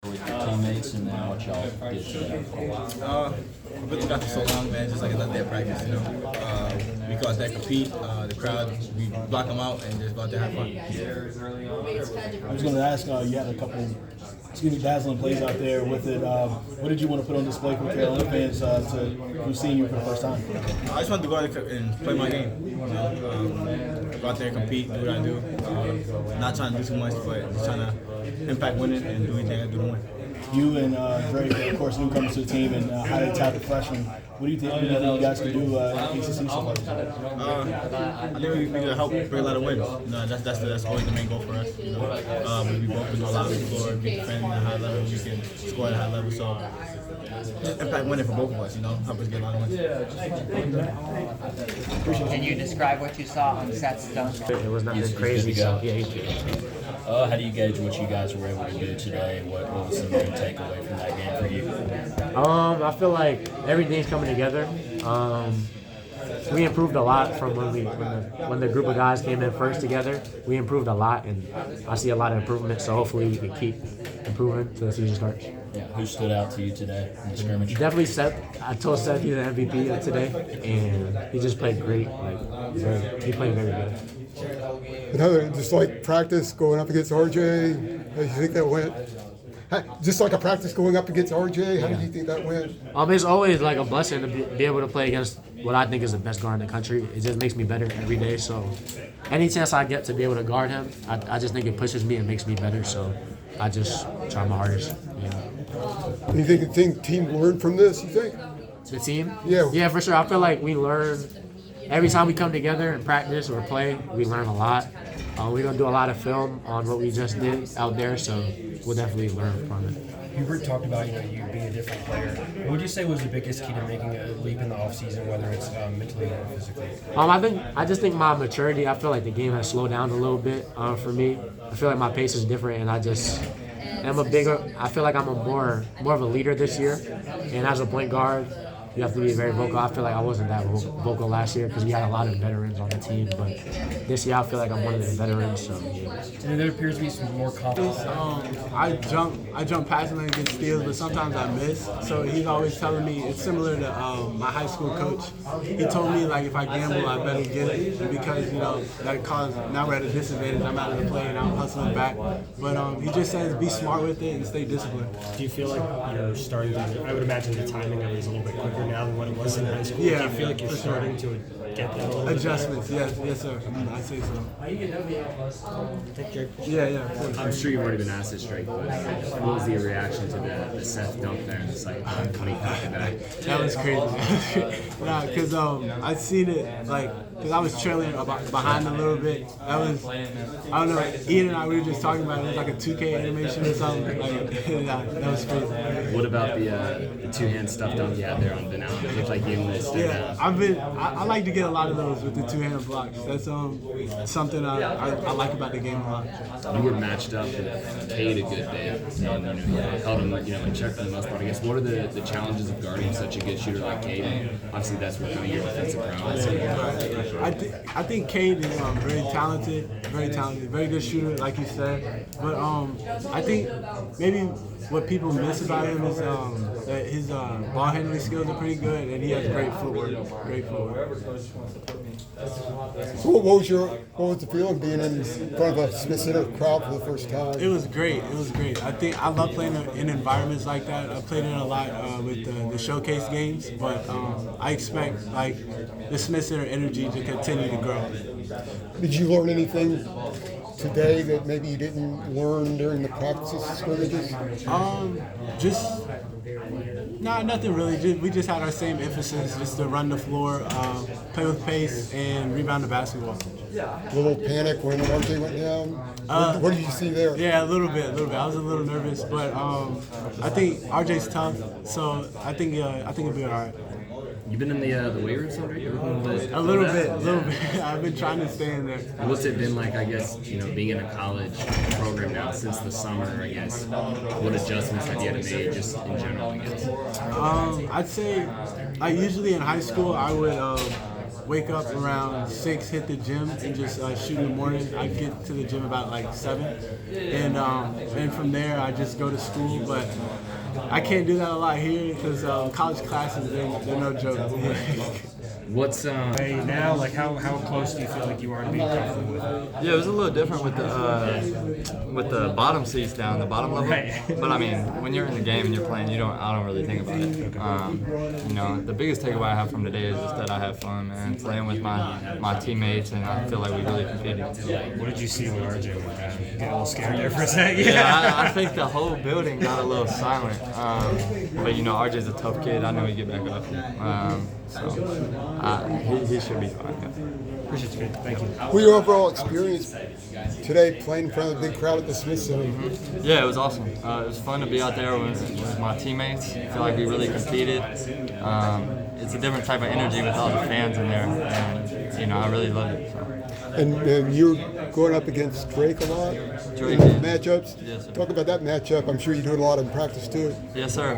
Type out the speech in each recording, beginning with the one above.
with your teammates and then what y'all did today? We've been together so long, man. Just like another day of practice, you know. We go out there compete. The crowd, we block them out and just go out there have fun. I was going to ask, you had a couple, dazzling plays out there with it. What did you want to put on display for Carolina fans who've seen you for the first time? I just wanted to go out there and play my game. You know, go out there, compete, do what I do. Not trying to do too much, but just trying to impact winning and do anything I do to win. You and Dre, of course, newcomers to the team, and how to attack the freshmen. What do you think you guys can do in the ACC so far? I think we can help bring a lot of wins. You know, that's always the main goal for us. You know, we both can do a lot on the floor, we can defend at a high level, we can score at a high level. So just impact winning for both of us. You know, help us get a lot of wins. Can you describe what you saw on Seth's dunk? It was nothing crazy, so yeah, How do you gauge what you guys were able to do today? What was the main takeaway from that game for you? I feel like everything's coming together. We improved a lot from when the group of guys came in first together. We improved a lot, and I see a lot of improvement. So hopefully we can keep improving till the season starts. Yeah. Who stood out to you today in the scrimmage? Definitely Seth. I told Seth he's the MVP of today, and he just played great. He played very good. Another, just like practice going up against RJ, how do you think that went? Just like a practice going up against RJ, how do you think that went? It's always like a blessing to be able to play against what I think is the best guard in the country. It just makes me better every day. So any chance I get to be able to guard him, I just think it pushes me and makes me better. So I just try my hardest. Yeah. Do you think the team learned from this, you think? The team? Yeah. Yeah, for sure. I feel like we learn every time we come together and practice or play, we learn a lot. We're going to do a lot of film on what we just did out there, so we'll definitely learn from it. Hubert talked about you being a different player. What would you say was the biggest key to making a leap in the offseason, whether it's mentally or physically? I just think my maturity. I feel like the game has slowed down a little bit for me. I feel like my pace is different, and I feel like I'm more of a leader this year. And as a point guard, you have to be very vocal. I feel like I wasn't that vocal last year because we had a lot of veterans on the team. But this year, I feel like I'm one of the veterans. So yeah. And there appears to be some more confidence. I jump past him against steals, but sometimes I miss. So he's always telling me, it's similar to my high school coach. He told me, like, if I gamble, I better get it because, you know, that cause now we're at a disadvantage. I'm out of the play and I'm hustling back. But he just says be smart with it and stay disciplined. Do you feel like you're starting to, I would imagine the timing of it is a little bit quicker now than what it was in high school. Yeah, do you feel like you're starting to get that a little adjustments? Yes, sir. I say so. Yeah. I'm sure you've already been asked this straight, but what was the reaction to the Seth dunk there in the second time when he caught it back? That was crazy. Nah, because I seen it, like, because I was trailing behind a little bit. That was, I don't know, Ian and I, we were just talking about it. It was like a 2K animation or something. Like, yeah, that was crazy. What about the two-hand stuff dunk you had there on Denal? It looked like you missed it. Yeah, I like to get a lot of those with the two-hand blocks. That's something I like about the game a lot. You were matched up with Cade a good bit, and you held him, in check for the most part. I guess what are the challenges of guarding such a good shooter like Cade? Obviously, that's what kind of your defensive prowess. I think Cade is very talented, very good shooter, like you said. But I think maybe what people miss about him is that his ball handling skills are pretty good, and he has great footwork. So what was the feeling being in front of a Smith Center crowd for the first time? It was great. I think I love playing in environments like that. I played in a lot with the showcase games, but I expect like the Smith Center energy to continue to grow. Did you learn anything today that maybe you didn't learn during the practices, scrimmages? Nothing really. We just had our same emphasis, just to run the floor, play with pace, and rebound the basketball. A little panic when RJ went down? What did you see there? Yeah, a little bit. I was a little nervous, but I think RJ's tough, so I think it'll be all right. You've been in the weight room already? A little bit. I've been trying to stay in there. What's it been like, I guess, being in a college program now since the summer, I guess? What adjustments have you had to make just in general, I guess? I'd say, like, usually in high school, I would wake up around 6, hit the gym, and just shoot in the morning. I get to the gym about like 7, and from there I just go to school. But I can't do that a lot here because college classes they're no joke. What's Hey, now, like, how close do you feel like you are to being comfortable with it? Yeah, it was a little different with the bottom seats down, the bottom level. Right. But I mean, when you're in the game and you're playing, I don't really think about it. You know, the biggest takeaway I have from today is just that I have fun, man, playing with my teammates, and I feel like we really competed. What did you see when RJ went down? Get a little scared there for a second? Yeah, I think the whole building got a little silent. But you know, RJ's a tough kid. I know he'd get back up. So he should be fine. Yeah. Appreciate you. Thank you. What your overall experience today playing in front of the big crowd at the Smith Center? Yeah, it was awesome. It was fun to be out there with my teammates. I feel like we really competed. It's a different type of energy with all the fans in there, and you know, I really loved it. So. And you're going up against Drake a lot Drake, in yeah. matchups. Yes, sir. Talk about that matchup. I'm sure you do it a lot in practice too. Yes, sir.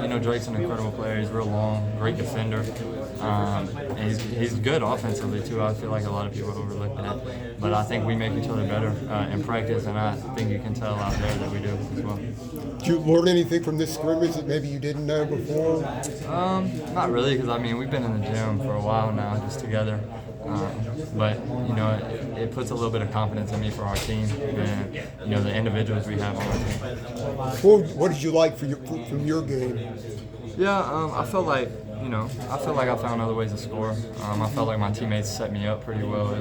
You know, Drake's an incredible player. He's real long, great defender. And he's good offensively too. I feel like a lot of people overlook that. But I think we make each other better in practice, and I think you can tell out there that we do as well. Did you learn anything from this scrimmage that maybe you didn't know before? Not really, because I mean, we've been in the gym for a while now, just together. But you know, it puts a little bit of confidence in me for our team, and you know, the individuals we have on our team. What did you like from your game? Yeah, I felt like I found other ways to score. I felt like my teammates set me up pretty well.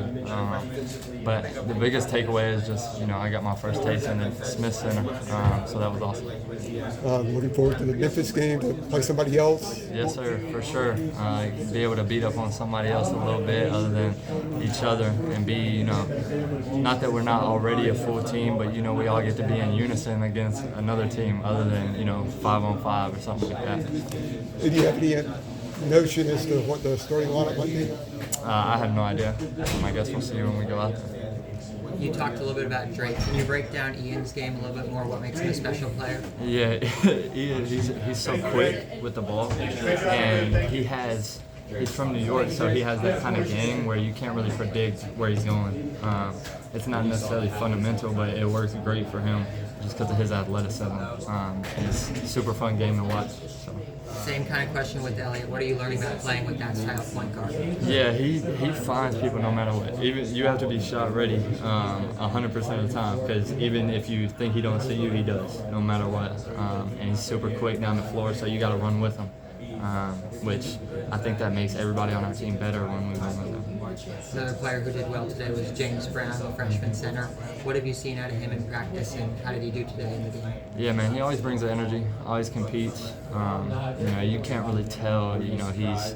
But the biggest takeaway is just, you know, I got my first taste in the Smith Center, so that was awesome. Looking forward to the Memphis game to play somebody else. Yes, sir, for sure. Be able to beat up on somebody else a little bit other than each other, and be, you know, not that we're not already a full team, but you know, we all get to be in unison against another team other than, you know, 5-on-5 or something like that. Do you have any notion as to what the starting lineup might be? I have no idea. I guess we'll see when we go out there. You talked a little bit about Drake. Can you break down Ian's game a little bit more? What makes him a special player? Yeah, he's so quick with the ball, and he's from New York, so he has that kind of game where you can't really predict where he's going. It's not necessarily fundamental, but it works great for him just because of his athleticism. It's a super fun game to watch. So. Same kind of question with Elliot. What are you learning about playing with that style of point guard? Yeah, he finds people no matter what. Even you have to be shot ready 100% of the time, because even if you think he don't see you, he does, no matter what. And he's super quick down the floor, so you got to run with him, which I think that makes everybody on our team better when we run with him. Another player who did well today was James Brown, the freshman center. What have you seen out of him in practice, and how did he do today in the game? Yeah, man, he always brings the energy, always competes. You know, you can't really tell, you know, he's,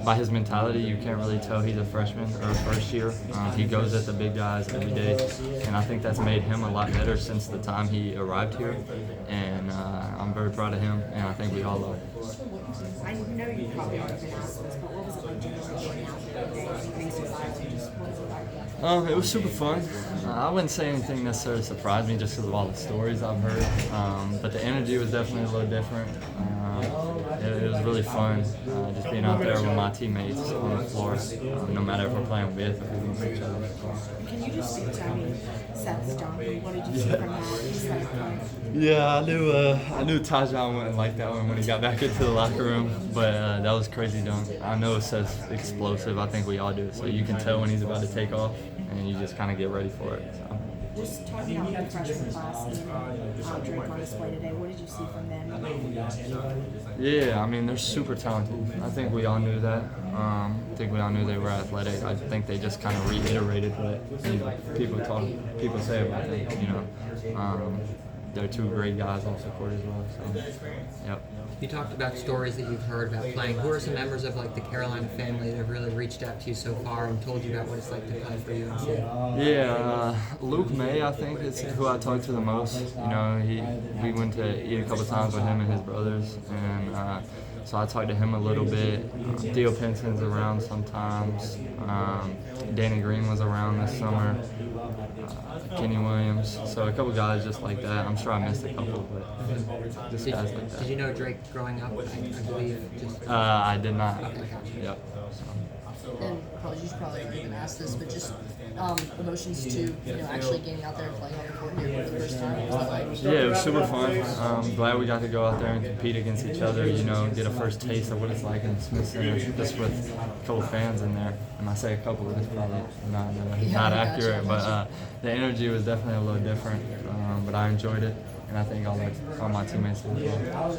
by his mentality, you can't really tell he's a freshman or a first year. He goes at the big guys every day, and I think that's made him a lot better since the time he arrived here. And I'm very proud of him, and I think we all love him. I know you probably already been asked this, but what was it like going out there today? Anything surprising? Just what was it like? It was super fun. I wouldn't say anything necessarily surprised me just because of all the stories I've heard. But the energy was definitely a little different. It was really fun just being out there with my teammates on the floor, no matter if we're playing with or against each other. Can you just speak to Seth's dunk? What did you see from that? Just like, Yeah, I knew Tajon wouldn't like that one when he got back into the locker room, but that was crazy dunk. I know it says explosive. I think we all do. So you can tell when he's about to take off, and you just kind of get ready for it. So. just talking about the freshman class and Drake on display today, what did you see from them? Yeah, I mean, they're super talented. I think we all knew that. I think we all knew they were athletic. I think they just kind of reiterated what people say about them. You know, they're two great guys off the court as well. So, yep. You talked about stories that you've heard about playing. Who are some members of like the Carolina family that have really reached out to you so far and told you about what it's like to play for UNC? Yeah, Luke May, I think, is who I talked to the most. You know, we went to eat a couple times with him and his brothers, and so I talked to him a little bit. Theo Penson's around sometimes. Danny Green was around this summer. Kenny Williams. So a couple guys just like that. I'm sure I missed a couple, but just guys like that. Did you know Drake growing up? I believe. I did not. Okay. Yep. So. and you should probably already been asked this, but just emotions to actually getting out there and playing on the court here for the first time. What was that like? Yeah, it was super fun. Glad we got to go out there and compete against each other. Get a first taste of what it's like in Smith Center, just with a couple fans in there. And I say a couple, it's probably not accurate, but the energy was definitely a little different. But I enjoyed it, and I think all my teammates did as well.